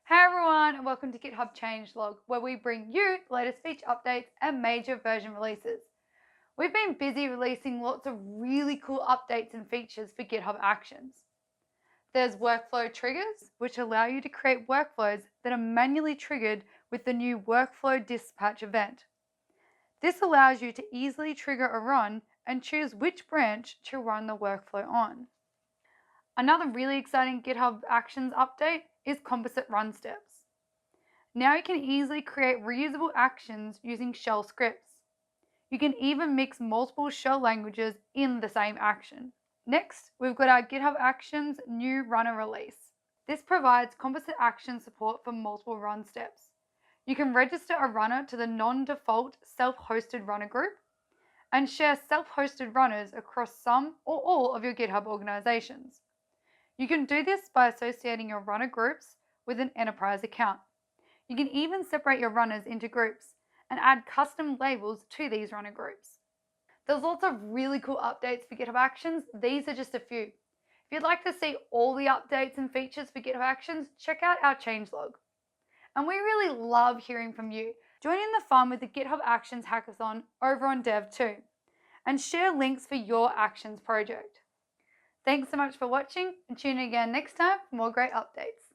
Hey everyone, and welcome to GitHub Changelog, where we bring you the latest feature updates and major version releases. We've been busy releasing lots of really cool updates and features for GitHub Actions. There's workflow triggers, which allow you to create workflows that are manually triggered with the new workflow dispatch event. This allows you to easily trigger a run and choose which branch to run the workflow on. Another really exciting GitHub Actions update is Composite Run Steps. Now you can easily create reusable actions using shell scripts. You can even mix multiple shell languages in the same action. Next, we've got our GitHub Actions new runner release. This provides composite action support for multiple run steps. You can register a runner to the non-default self-hosted runner group and share self-hosted runners across some or all of your GitHub organizations. You can do this by associating your runner groups with an enterprise account. You can even separate your runners into groups and add custom labels to these runner groups. There's lots of really cool updates for GitHub Actions. These are just a few. If you'd like to see all the updates and features for GitHub Actions, check out our changelog. And we really love hearing from you. Join in the fun with the GitHub Actions Hackathon over on Dev2 and share links for your Actions project. Thanks so much for watching and tune in again next time for more great updates.